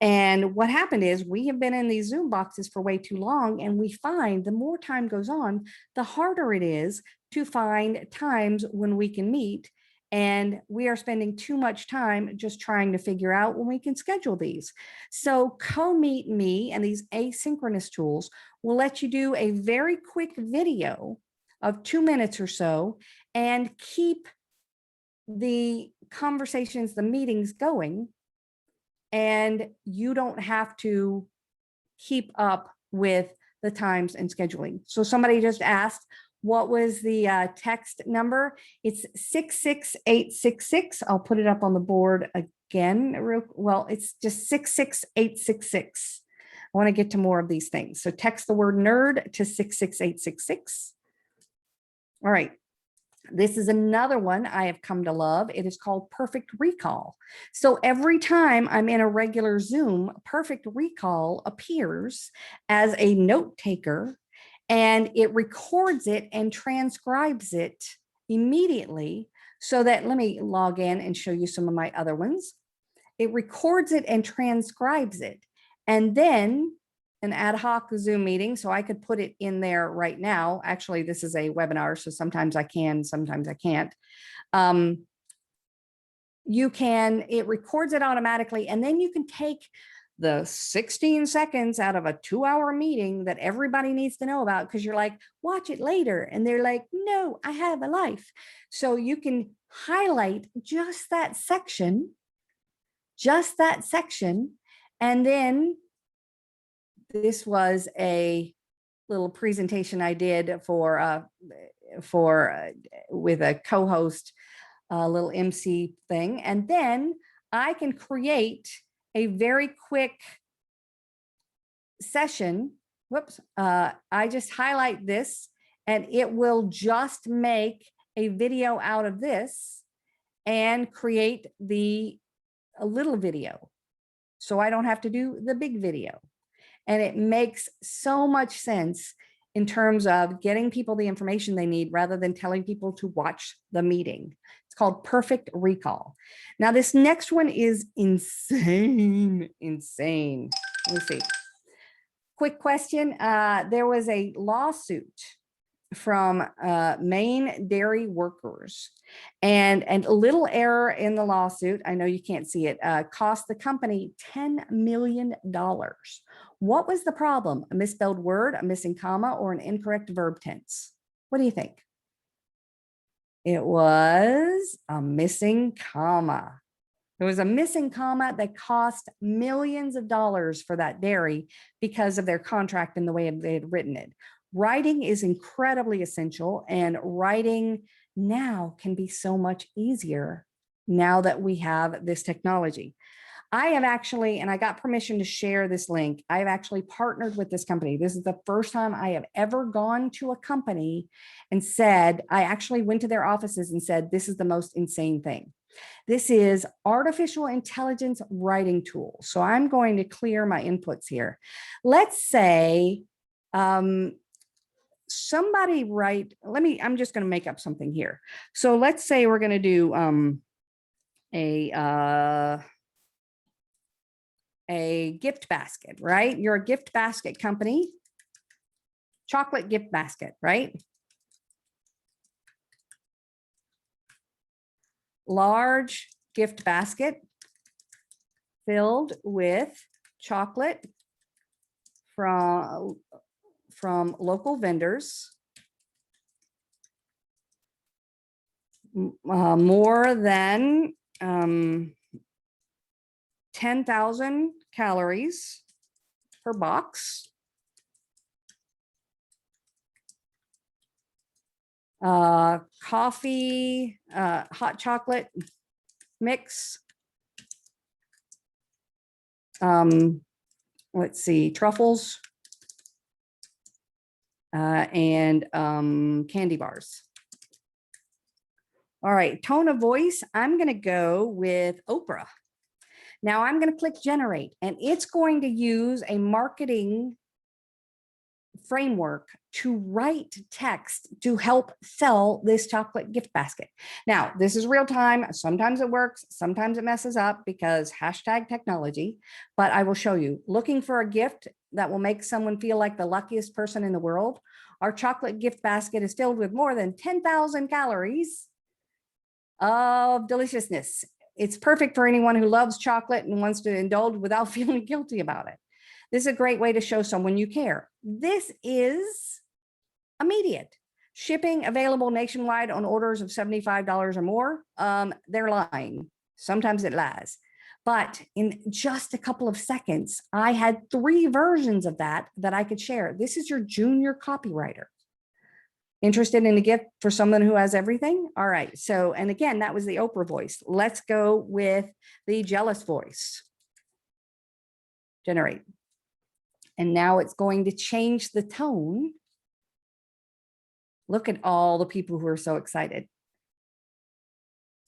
And what happened is we have been in these Zoom boxes for way too long, and we find the more time goes on, the harder it is to find times when we can meet. And we are spending too much time just trying to figure out when we can schedule these. So co-meet me and these asynchronous tools will let you do a very quick video of 2 minutes or so and keep the conversations, the meetings going. And you don't have to keep up with the times and scheduling. So somebody just asked, what was the text number? It's 66866. I'll put it up on the board again. Well, it's just 66866. I want to get to more of these things. So text the word nerd to 66866. All right. This is another one I have come to love. It is called Perfect Recall. So every time I'm in a regular Zoom, Perfect Recall appears as a note taker, and it records it and transcribes it immediately so that, let me log in and show you some of my other ones. It records it and transcribes it. And then an ad hoc Zoom meeting, so I could put it in there right now. Actually, this is a webinar, so sometimes I can, sometimes I can't. It records it automatically, and then you can take the 16 seconds out of a 2-hour meeting that everybody needs to know about, because you're like, watch it later. And they're like, no, I have a life. So you can highlight just that section, and then this was a little presentation I did with a co-host, little MC thing. And then I can create a very quick session. Whoops. I just highlight this and it will just make a video out of this and create a little video. So I don't have to do the big video. And it makes so much sense in terms of getting people the information they need rather than telling people to watch the meeting. It's called Perfect Recall. Now, this next one is insane. Let me see. Quick question. There was a lawsuit from Maine dairy workers, and a little error in the lawsuit, I know you can't see it, cost the company $10 million. What was the problem? A misspelled word, a missing comma, or an incorrect verb tense? What do you think? It was a missing comma. There was a missing comma that cost millions of dollars for that dairy because of their contract and the way they had written it. Writing is incredibly essential, and writing now can be so much easier now that we have this technology. I have actually, and I got permission to share this link. I have actually partnered with this company. This is the first time I have ever gone to a company and said, I actually went to their offices and said, this is the most insane thing. This is artificial intelligence writing tool. So I'm going to clear my inputs here. Let's say somebody write, I'm just going to make up something here. So let's say we're going to do a gift basket, right? You're a gift basket company, chocolate gift basket, right? Large gift basket filled with chocolate from local vendors, more than 10,000 calories per box. Coffee, hot chocolate mix. Let's see, truffles, and candy bars. All right, tone of voice, I'm going to go with Oprah. Now I'm going to click generate, and it's going to use a marketing framework to write text to help sell this chocolate gift basket. Now, this is real time. Sometimes it works, sometimes it messes up because hashtag technology, but I will show you. Looking for a gift that will make someone feel like the luckiest person in the world. Our chocolate gift basket is filled with more than 10,000 calories of deliciousness. It's perfect for anyone who loves chocolate and wants to indulge without feeling guilty about it. This is a great way to show someone you care. This is immediate. Shipping available nationwide on orders of $75 or more. They're lying. Sometimes it lies. But in just a couple of seconds, I had 3 versions of that I could share. This is your junior copywriter. Interested in a gift for someone who has everything? All right. So, and again, that was the Oprah voice. Let's go with the jealous voice. Generate. And now it's going to change the tone. Look at all the people who are so excited.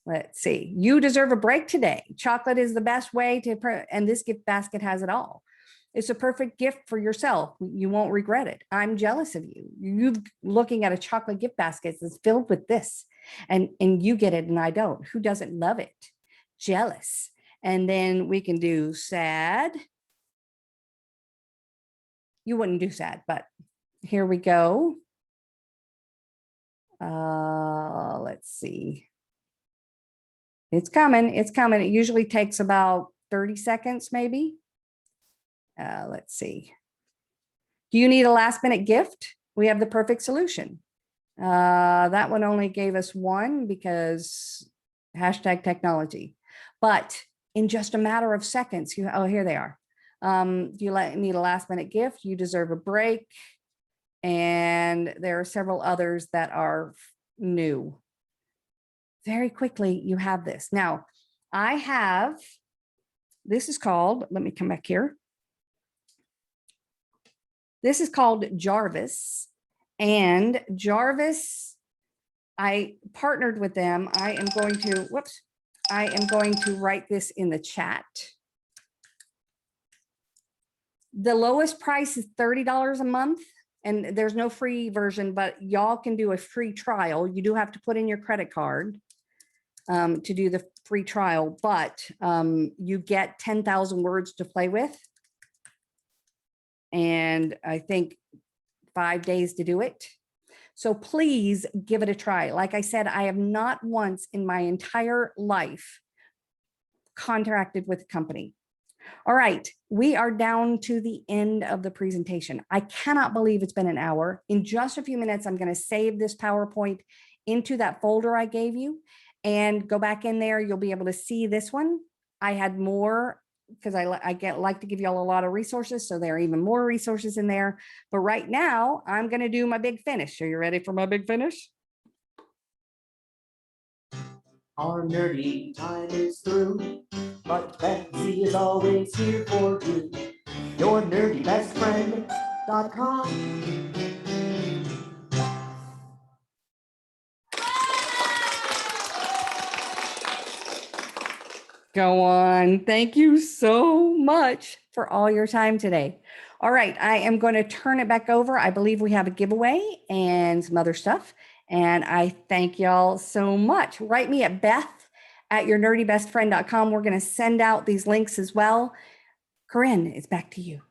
Let's see. You deserve a break today. Chocolate is the best way to, and this gift basket has it all. It's a perfect gift for yourself. You won't regret it. I'm jealous of you. You're looking at a chocolate gift basket that's filled with this, and you get it and I don't. Who doesn't love it? Jealous. And then we can do sad. You wouldn't do sad, but here we go. Let's see. It's coming. It's coming. It usually takes about 30 seconds, maybe. Let's see. Do you need a last minute gift? We have the perfect solution. That one only gave us 1 because hashtag technology. But in just a matter of seconds, oh, here they are. Do you need a last minute gift? You deserve a break. And there are several others that are new. Very quickly, you have this. Now, I have, this is called, let me come back here. This is called Jarvis. And Jarvis, I partnered with them. I am going to write this in the chat. The lowest price is $30 a month, and there's no free version, but y'all can do a free trial. You do have to put in your credit card to do the free trial, but you get 10,000 words to play with. And I think 5 days to do it. So please give it a try. Like I said, I have not once in my entire life contracted with a company. All right, we are down to the end of the presentation. I cannot believe it's been an hour. In just a few minutes, I'm going to save this PowerPoint into that folder I gave you and go back in there. You'll be able to see this one. I had more because I like to give you all a lot of resources. So there are even more resources in there. But right now I'm going to do my big finish. Are you ready for my big finish? Our nerdy time is through, but Betsy is always here for you. Your nerdy best friend.com. Go on. Thank you so much for all your time today. All right, I am going to turn it back over. I believe we have a giveaway and some other stuff. And I thank y'all so much. Write me at beth@yournerdybestfriend.com. We're going to send out these links as well. Corinne, it's back to you.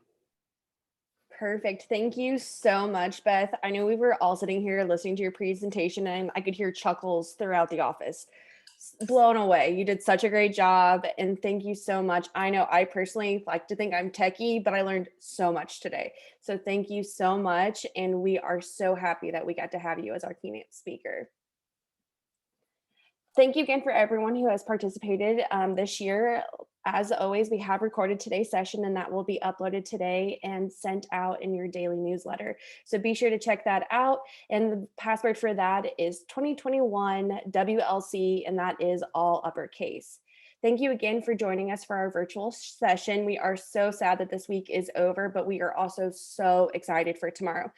Perfect. Thank you so much, Beth. I know we were all sitting here listening to your presentation and I could hear chuckles throughout the office. Blown away. You did such a great job. And thank you so much. I know I personally like to think I'm techie, but I learned so much today. So thank you so much. And we are so happy that we got to have you as our keynote speaker. Thank you again for everyone who has participated this year. As always, we have recorded today's session and that will be uploaded today and sent out in your daily newsletter. So be sure to check that out. And the password for that is 2021 WLC, and that is all uppercase. Thank you again for joining us for our virtual session. We are so sad that this week is over, but we are also so excited for tomorrow.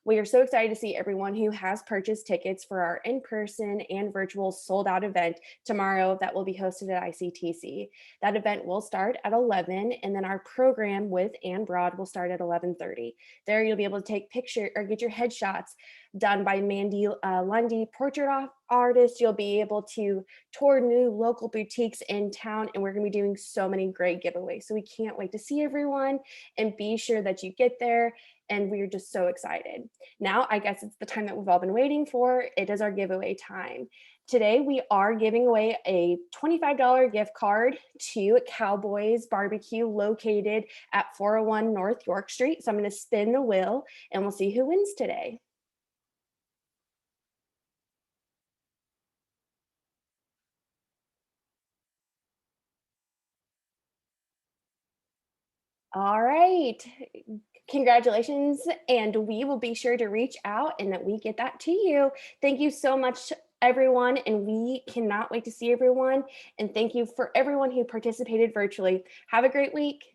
We are so excited to see everyone who has purchased tickets for our in-person and virtual sold-out event tomorrow that will be hosted at ICTC. That event will start at 11, and then our program with Ann Broad will start at 11:30. There you'll be able to take pictures or get your headshots done by Mandy Lundy, portrait artist. You'll be able to tour new local boutiques in town, and we're going to be doing so many great giveaways. So we can't wait to see everyone, and be sure that you get there. And we're just so excited. Now, I guess it's the time that we've all been waiting for. It is our giveaway time. Today, we are giving away a $25 gift card to Cowboys Barbecue located at 401 North York Street. So I'm going to spin the wheel and we'll see who wins today. All right. Congratulations. And we will be sure to reach out and that we get that to you. Thank you so much, everyone. And we cannot wait to see everyone. And thank you for everyone who participated virtually. Have a great week.